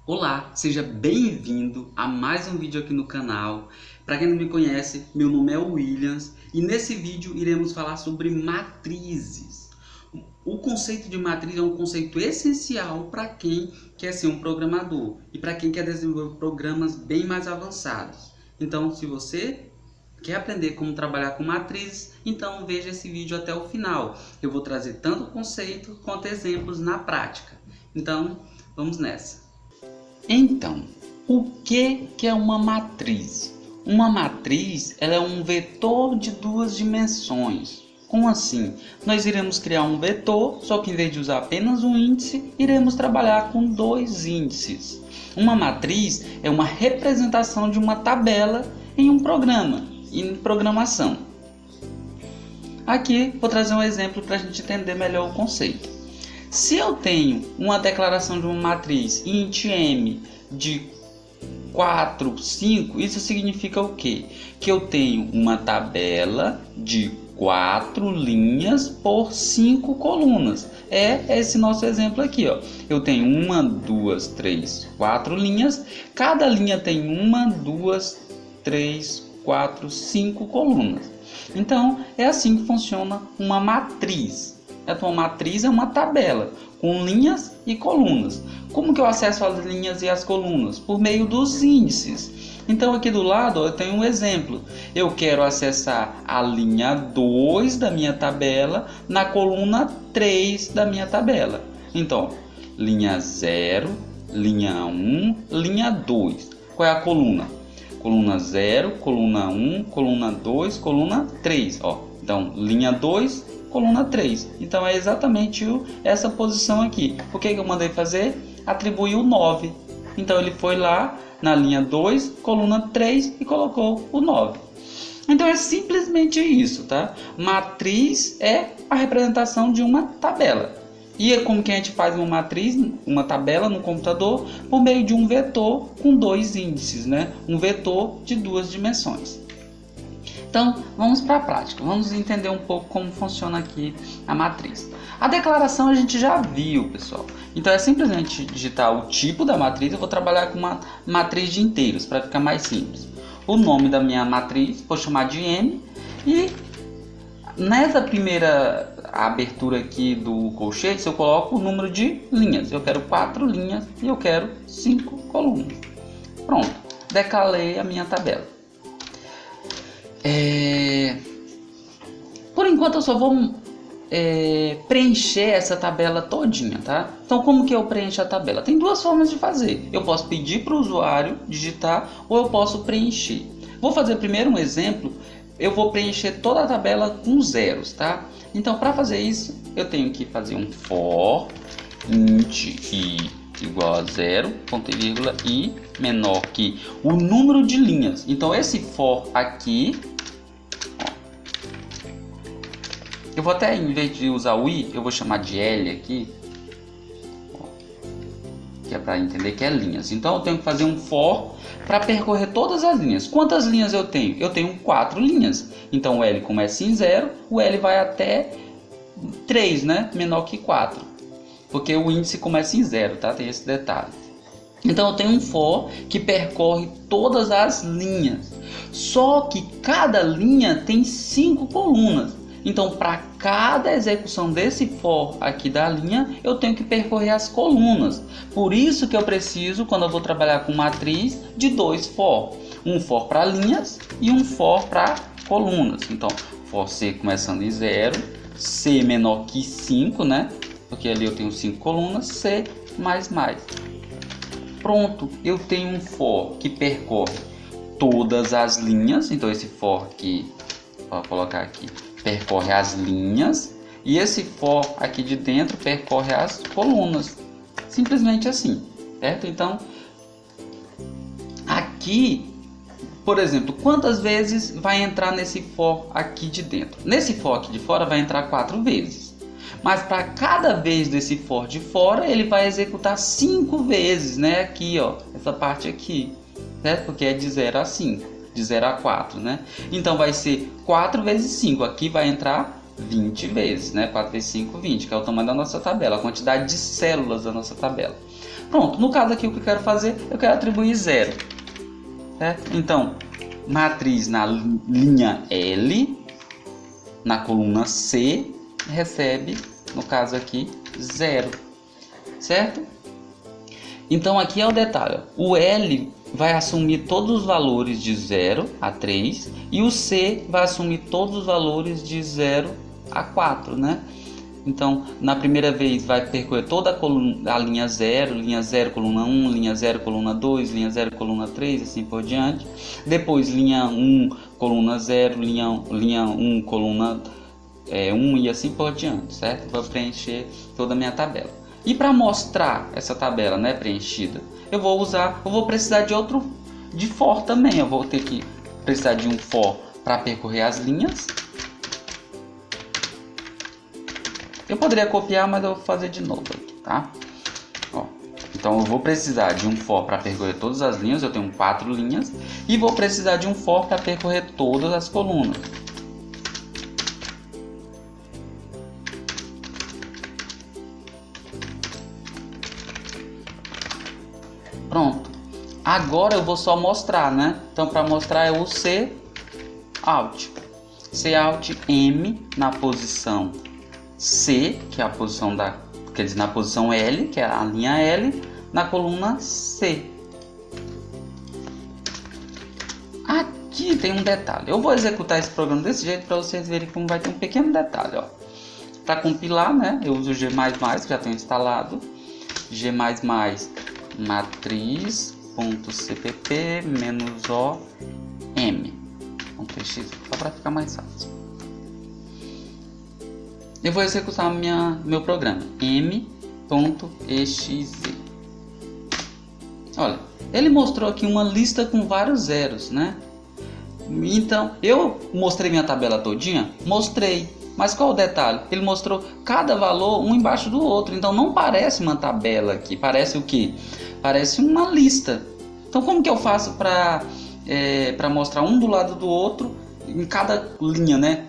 Olá, seja bem-vindo a mais um vídeo aqui no canal. Para quem não me conhece, meu nome é Williams e nesse vídeo iremos falar sobre matrizes. O conceito de matriz é um conceito essencial para quem quer ser um programador e para quem quer desenvolver programas bem mais avançados. Então, se você quer aprender como trabalhar com matrizes, então veja esse vídeo até o final. Eu vou trazer tanto o conceito quanto exemplos na prática. Então, vamos nessa. Então, o que é uma matriz? Uma matriz ela é um vetor de duas dimensões. Como assim? Nós iremos criar um vetor, só que em vez de usar apenas um índice, iremos trabalhar com dois índices. Uma matriz é uma representação de uma tabela em um programa, em programação. Aqui vou trazer um exemplo para a gente entender melhor o conceito. Se eu tenho uma declaração de uma matriz int m de 4, 5, isso significa o quê? Que eu tenho uma tabela de 4 linhas por 5 colunas. É esse nosso exemplo aqui, ó. Eu tenho 1, 2, 3, 4 linhas. Cada linha tem 1, 2, 3, 4, 5 colunas. Então, é assim que funciona uma matriz. Uma matriz é uma tabela com linhas e colunas. Como que eu acesso as linhas e as colunas? Por meio dos índices. Então aqui do lado eu tenho um exemplo. Eu quero acessar a linha 2 da minha tabela na coluna 3 da minha tabela. Então, linha 0, linha 1, linha 2. Qual é a coluna? Coluna 0, coluna 1, coluna 2, coluna 3. Ó. Então, linha 2, coluna 3. Então é exatamente essa posição aqui. O que eu mandei fazer? Atribuir o 9. Então ele foi lá na linha 2, coluna 3 e colocou o 9. Então é simplesmente isso, tá? Matriz é a representação de uma tabela. E é como que a gente faz uma matriz, uma tabela no computador, por meio de um vetor com dois índices, né? Um vetor de duas dimensões. Então, vamos para a prática. Vamos entender um pouco como funciona aqui a matriz. A declaração a gente já viu, pessoal. Então, é simplesmente digitar o tipo da matriz. Eu vou trabalhar com uma matriz de inteiros, para ficar mais simples. O nome da minha matriz, vou chamar de M. E nessa primeira abertura aqui do colchete, eu coloco o número de linhas. Eu quero 4 linhas e eu quero 5 colunas. Pronto, declarei a minha tabela. Por enquanto eu só vou preencher essa tabela todinha, tá? Então como que eu preencho a tabela? Tem duas formas de fazer. Eu posso pedir para o usuário digitar ou eu posso preencher. Vou fazer primeiro um exemplo. Eu vou preencher toda a tabela com zeros, tá? Então para fazer isso eu tenho que fazer um for int i igual a 0, ponto e vírgula, i menor que o número de linhas. Então esse for aqui, eu vou até, em vez de usar o i, eu vou chamar de L aqui, que é para entender que é linhas. Então eu tenho que fazer um for para percorrer todas as linhas. Quantas linhas eu tenho? Eu tenho 4 linhas. Então o L começa em 0, o L vai até 3, né? Menor que 4. Porque o índice começa em 0, tá? Tem esse detalhe. Então eu tenho um for que percorre todas as linhas. Só que cada linha tem 5 colunas. Então, para cada execução desse for aqui da linha, eu tenho que percorrer as colunas. Por isso que eu preciso, quando eu vou trabalhar com matriz, de 2 for. Um for para linhas e um for para colunas. Então, for C começando em 0, C menor que 5, né? Porque ali eu tenho 5 colunas, C mais. Pronto, eu tenho um for que percorre todas as linhas. Então, esse for aqui, vou colocar aqui, percorre as linhas, e esse for aqui de dentro percorre as colunas, simplesmente assim, certo? Então aqui, por exemplo, quantas vezes vai entrar nesse for aqui de dentro? Nesse for aqui de fora vai entrar 4 vezes, mas para cada vez desse for de fora ele vai executar 5 vezes, né? Aqui, ó, essa parte aqui, certo? Porque é de 0 a 5. De 0 a 4, né? Então vai ser 4 vezes 5. Aqui vai entrar 20 vezes, né? 4 vezes 5, 20, que é o tamanho da nossa tabela, a quantidade de células da nossa tabela. Pronto, no caso aqui o que eu quero fazer, eu quero atribuir 0. Certo? Então, matriz na linha L, na coluna C, recebe, no caso aqui, 0. Certo? Então aqui é o detalhe. O L vai assumir todos os valores de 0 a 3 e o C vai assumir todos os valores de 0 a 4, né? Então, na primeira vez vai percorrer toda a linha 0, coluna 1, linha 0, coluna 2, linha 0, coluna 3, assim por diante. Depois, linha 1, coluna 0, linha 1, coluna 1 e assim por diante, certo? Vou preencher toda a minha tabela. E para mostrar essa tabela, né, preenchida, eu vou precisar de for também. Eu vou ter que precisar de um for para percorrer as linhas. Eu poderia copiar, mas eu vou fazer de novo aqui, tá? Ó, então eu vou precisar de um for para percorrer todas as linhas, eu tenho 4 linhas, e vou precisar de um for para percorrer todas as colunas. Pronto. Agora eu vou só mostrar, né? Então para mostrar é o Cout. Cout M na posição C, que é a posição na posição L, que é a linha L, na coluna C. Aqui tem um detalhe. Eu vou executar esse programa desse jeito para vocês verem como vai ter um pequeno detalhe, ó. Para compilar, né? Eu uso o G++, que já tenho instalado. G++ matriz.cpp -o m. Só para ficar mais fácil. Eu vou executar meu programa m.exe. Olha, ele mostrou aqui uma lista com vários zeros, né? Então, eu mostrei minha tabela todinha? Mostrei. Mas qual o detalhe? Ele mostrou cada valor um embaixo do outro. Então não parece uma tabela aqui. Parece o quê? Parece uma lista. Então como que eu faço para mostrar um do lado do outro em cada linha, né?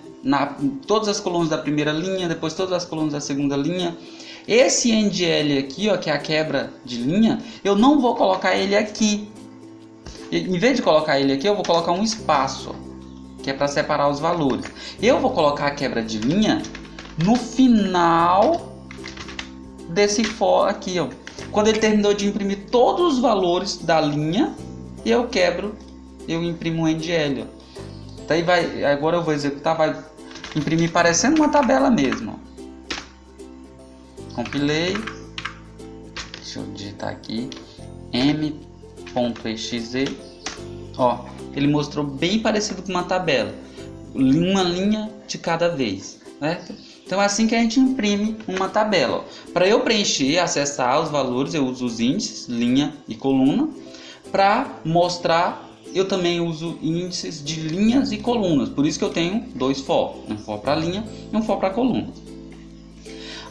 Todas as colunas da primeira linha, depois todas as colunas da segunda linha. Esse NDL aqui, ó, que é a quebra de linha, eu não vou colocar ele aqui. Em vez de colocar ele aqui, eu vou colocar um espaço, que é para separar os valores. Eu vou colocar a quebra de linha no final desse for aqui, ó. Quando ele terminou de imprimir todos os valores da linha, eu imprimo um NDL, ó. Daí agora eu vou executar, vai imprimir parecendo uma tabela mesmo, ó. Compilei. Deixa eu digitar aqui m.exe. Ó, ele mostrou bem parecido com uma tabela, uma linha de cada vez, certo? Então é assim que a gente imprime uma tabela. Para eu preencher, acessar os valores, eu uso os índices, linha e coluna. Para mostrar, eu também uso índices de linhas e colunas. Por isso que eu tenho dois for, um for para linha e um for para coluna.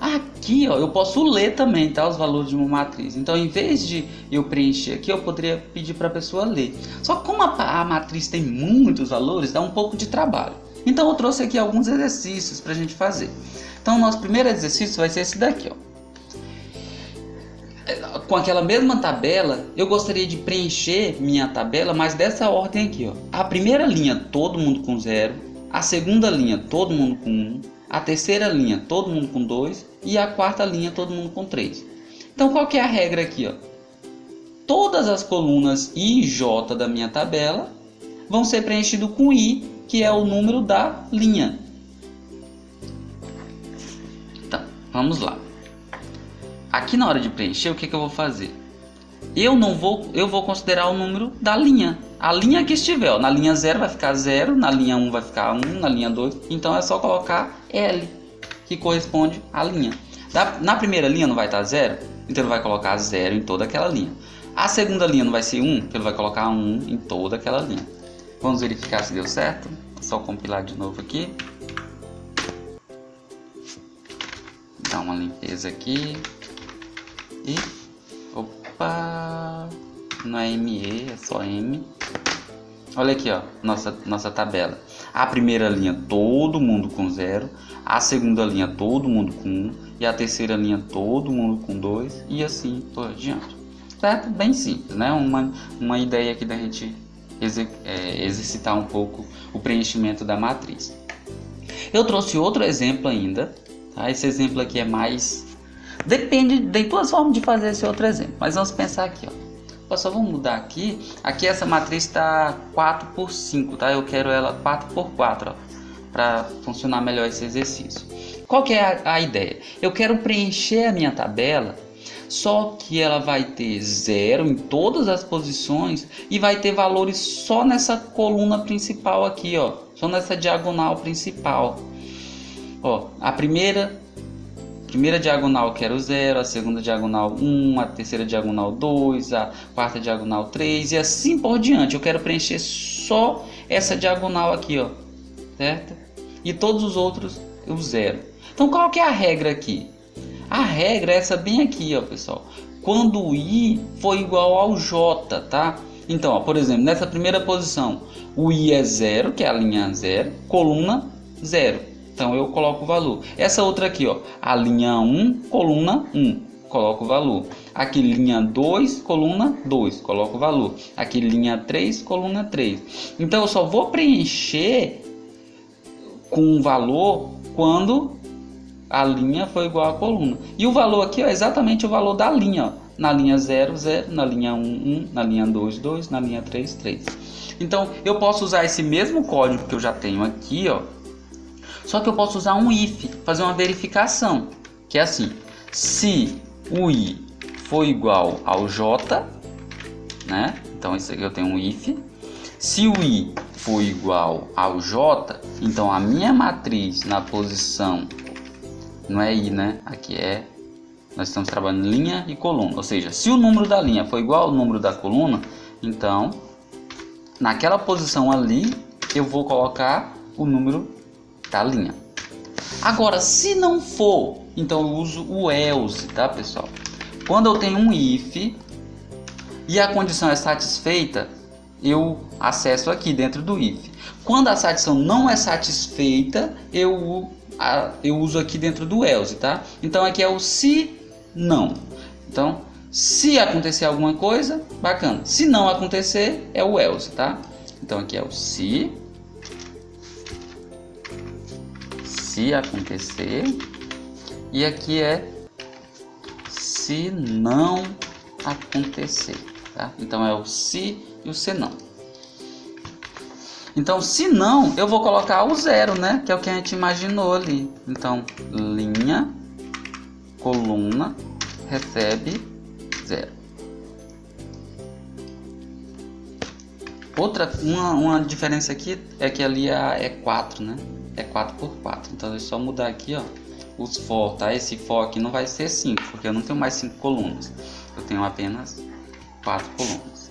Aqui, ó, eu posso ler também, tá, os valores de uma matriz. Então, em vez de eu preencher aqui, eu poderia pedir para a pessoa ler. Só que como a matriz tem muitos valores, dá um pouco de trabalho. Então, eu trouxe aqui alguns exercícios para a gente fazer. Então, o nosso primeiro exercício vai ser esse daqui, ó. Com aquela mesma tabela, eu gostaria de preencher minha tabela, mas dessa ordem aqui, ó. A primeira linha, todo mundo com 0. A segunda linha, todo mundo com 1. A terceira linha, todo mundo com 2. E a quarta linha, todo mundo com 3. Então, qual que é a regra aqui, ó? Todas as colunas I e J da minha tabela vão ser preenchidas com I, que é o número da linha. Então, vamos lá. Aqui na hora de preencher, o que eu vou fazer? Eu vou considerar o número da linha. A linha que estiver, ó, na linha 0 vai ficar 0, na linha 1 vai ficar 1, na linha 2. Então é só colocar L, que corresponde à linha. Na primeira linha não vai estar 0, então ele vai colocar 0 em toda aquela linha. A segunda linha não vai ser 1, então ele vai colocar 1 em toda aquela linha. Vamos verificar se deu certo. É só compilar de novo aqui. Dar uma limpeza aqui. E, opa, não é ME, é só M. Olha aqui, ó, nossa tabela. A primeira linha, todo mundo com 0. A segunda linha, todo mundo com 1. E a terceira linha, todo mundo com 2. E assim por diante. certo? Bem simples, né? Uma ideia aqui da gente exercitar um pouco o preenchimento da matriz. Eu trouxe outro exemplo ainda, tá? Esse exemplo aqui é mais... Depende, tem duas formas de fazer esse outro exemplo, mas vamos pensar aqui, ó. Pessoal, vamos mudar aqui. Aqui essa matriz está 4 por 5, tá? Eu quero ela 4 por 4, ó, para funcionar melhor esse exercício. Qual que é a ideia? Eu quero preencher a minha tabela, só que ela vai ter 0 em todas as posições e vai ter valores só nessa coluna principal aqui, ó, só nessa diagonal principal. Ó, a primeira diagonal eu quero 0, a segunda diagonal 1, a terceira diagonal 2, a quarta diagonal 3 e assim por diante. Eu quero preencher só essa diagonal aqui, ó, certo? E todos os outros o 0. Então qual que é a regra aqui? A regra é essa bem aqui, ó, pessoal. Quando o I for igual ao J, tá? Então, ó, por exemplo, nessa primeira posição, o I é 0, que é a linha 0, coluna 0. Então eu coloco o valor. Essa outra aqui, ó, a linha 1, coluna 1, coloco o valor. Aqui linha 2, coluna 2, coloco o valor. Aqui linha 3, coluna 3. Então eu só vou preencher com um valor quando a linha for igual à coluna. E o valor aqui, ó, é exatamente o valor da linha, ó. Na linha 0, 0, na linha 1, 1, na linha 2, 2, na linha 3, 3. Então eu posso usar esse mesmo código que eu já tenho aqui, ó. Só que eu posso usar um if, fazer uma verificação, que é assim: se o i for igual ao j, né? Então isso aqui eu tenho um if. Se o i for igual ao j, então a minha matriz na posição, não é i, né? Aqui nós estamos trabalhando linha e coluna. Ou seja, se o número da linha for igual ao número da coluna, então naquela posição ali eu vou colocar o número da linha. Agora, se não for, então eu uso o else, tá, pessoal? Quando eu tenho um if e a condição é satisfeita, eu acesso aqui dentro do if. Quando a condição não é satisfeita, eu uso aqui dentro do else, tá? Então aqui é o se não. Então, se acontecer alguma coisa, bacana. Se não acontecer, é o else, tá? Então aqui é o se acontecer, e aqui é se não acontecer, tá? Então é o se e o se não. Então se não, eu vou colocar o 0, né? Que é o que a gente imaginou ali. Então linha, coluna, recebe 0. Uma diferença aqui é que ali é 4, né? É 4 por 4. Então é só mudar aqui, ó, os for, tá? Esse for aqui não vai ser 5, porque eu não tenho mais 5 colunas. Eu tenho apenas 4 colunas.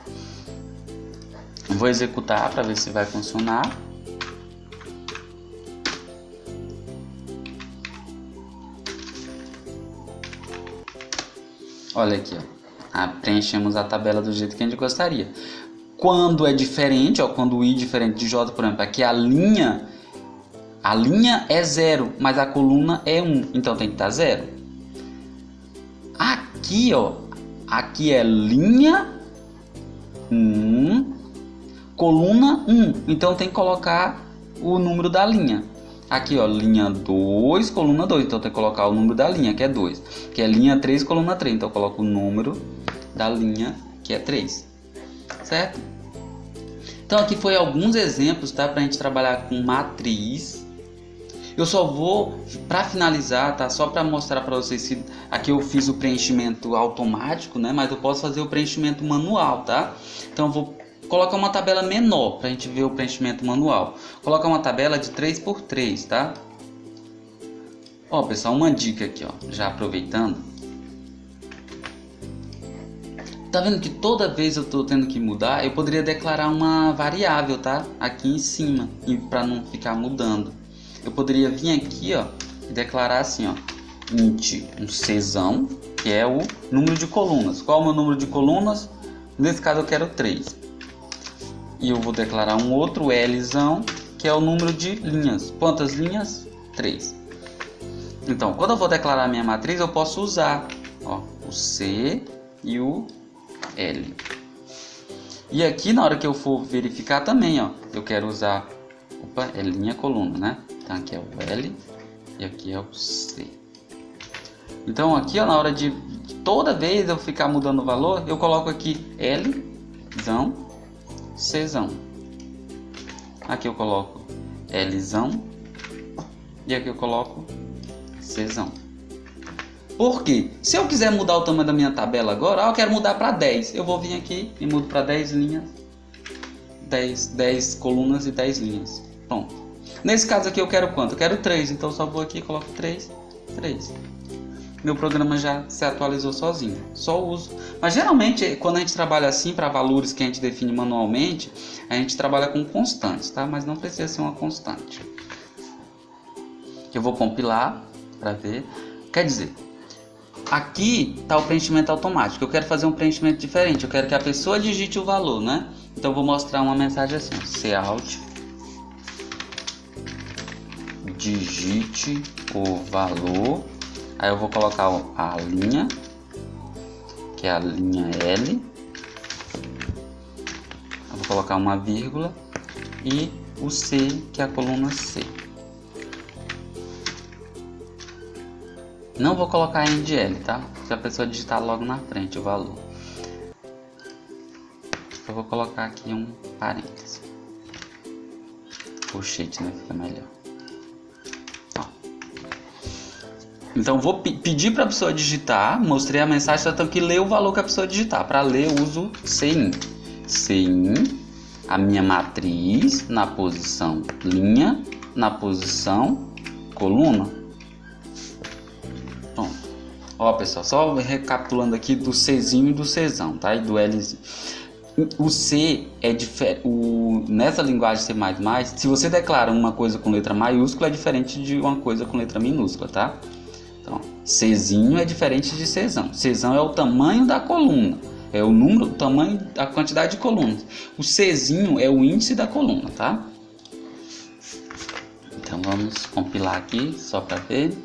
Eu vou executar para ver se vai funcionar. Olha aqui, ó. Preenchemos a tabela do jeito que a gente gostaria. Quando é diferente, ó, quando o i é diferente de j, por exemplo, aqui a linha é 0, mas a coluna é 1, então tem que estar 0. Aqui, ó, aqui é linha 1, coluna 1, então tem que colocar o número da linha. Aqui, ó, linha 2, coluna 2, então tem que colocar o número da linha, que é 2. Que é linha 3, coluna 3, então eu coloco o número da linha, que é 3. Certo? Então aqui foi alguns exemplos, tá, para a gente trabalhar com matriz. Eu só vou, para finalizar, tá, só para mostrar para vocês que aqui eu fiz o preenchimento automático, né, mas eu posso fazer o preenchimento manual, tá? Então eu vou colocar uma tabela menor para a gente ver o preenchimento manual. Colocar uma tabela de 3 por 3, tá? Ó, pessoal, uma dica aqui, ó, já aproveitando. Tá vendo que toda vez eu tô tendo que mudar, eu poderia declarar uma variável, tá? Aqui em cima, para não ficar mudando. Eu poderia vir aqui, ó, e declarar assim, ó, int um czão, que é o número de colunas. Qual é o meu número de colunas? Nesse caso eu quero 3. E eu vou declarar um outro lzão, que é o número de linhas. Quantas linhas? 3. Então, quando eu vou declarar a minha matriz, eu posso usar, ó, o c e o L. E aqui na hora que eu for verificar também, ó, eu quero usar, opa, é linha coluna, né? Então aqui é o L e aqui é o C. Então aqui, ó, na hora de toda vez eu ficar mudando o valor, eu coloco aqui Lzão, Czão. Aqui eu coloco Lzão e aqui eu coloco Czão. Por quê? Se eu quiser mudar o tamanho da minha tabela agora, eu quero mudar para 10. Eu vou vir aqui e mudo para 10 linhas, 10 colunas e 10 linhas. Pronto. Nesse caso aqui eu quero quanto? Eu quero 3, então eu só vou aqui e coloco 3. Meu programa já se atualizou sozinho. Só uso. Mas geralmente quando a gente trabalha assim para valores que a gente define manualmente, a gente trabalha com constantes, tá? Mas não precisa ser uma constante. Eu vou compilar para ver. Quer dizer, aqui está o preenchimento automático. Eu quero fazer um preenchimento diferente. Eu quero que a pessoa digite o valor, né? Então eu vou mostrar uma mensagem assim: Cout, digite o valor. Aí eu vou colocar a linha, que é a linha L. Eu vou colocar uma vírgula e o C, que é a coluna C. Não vou colocar N de L, tá? Se a pessoa digitar logo na frente o valor. Eu vou colocar aqui um parêntese. Colchete, né? Fica melhor. Ó. Então vou pedir para a pessoa digitar. Mostrei a mensagem, só tenho que ler o valor que a pessoa digitar. Para ler eu uso CIN. CIN, a minha matriz na posição linha, na posição coluna. Ó, pessoal, só recapitulando aqui do Czinho e do Czão, tá? E do Lzinho. O C é diferente. Nessa linguagem C++, se você declara uma coisa com letra maiúscula, é diferente de uma coisa com letra minúscula, tá? Então, Czinho é diferente de Czão. Czão é o tamanho da coluna, é o número, o tamanho, a quantidade de colunas. O Czinho é o índice da coluna, tá? Então vamos compilar aqui só para ver.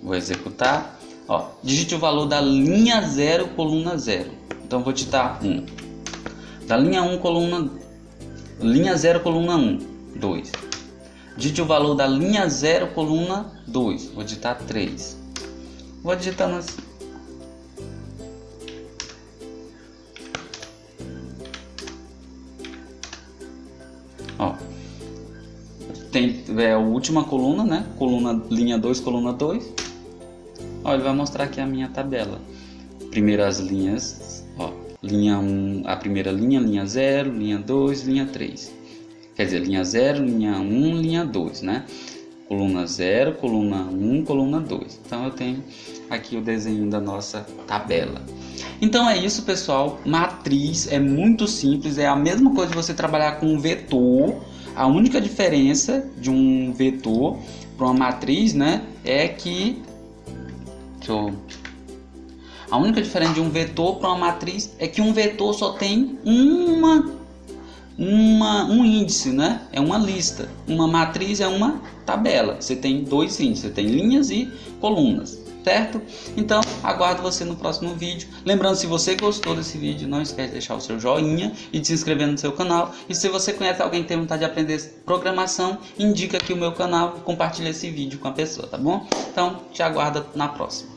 Vou executar. Ó, digite o valor da linha 0, coluna 0. Então vou digitar 1. Da linha 1, linha 0, coluna 1, 2. Digite o valor da linha 0, coluna 2. Vou digitar 3. Vou digitando assim. Ó. Tem a última coluna, né? Linha 2, coluna 2. Ó, ele vai mostrar aqui a minha tabela. Primeiras linhas, ó, linha 1, a primeira linha, linha 0, linha 2, linha 3. Quer dizer, linha 0, linha 1, linha 2, né? Coluna 0, coluna 1, coluna 2. Então eu tenho aqui o desenho da nossa tabela. Então é isso, pessoal. Matriz é muito simples, é a mesma coisa de você trabalhar com um vetor. A única diferença de um vetor para uma matriz, né, é que a única diferença de um vetor para uma matriz é que um vetor só tem um índice, né? É uma lista. Uma matriz é uma tabela. Você tem dois índices, você tem linhas e colunas, certo? Então, aguardo você no próximo vídeo. Lembrando, se você gostou desse vídeo, não esquece de deixar o seu joinha e de se inscrever no seu canal. E se você conhece alguém que tem vontade de aprender programação, indica aqui o meu canal e compartilha esse vídeo com a pessoa, tá bom? Então, te aguardo na próxima.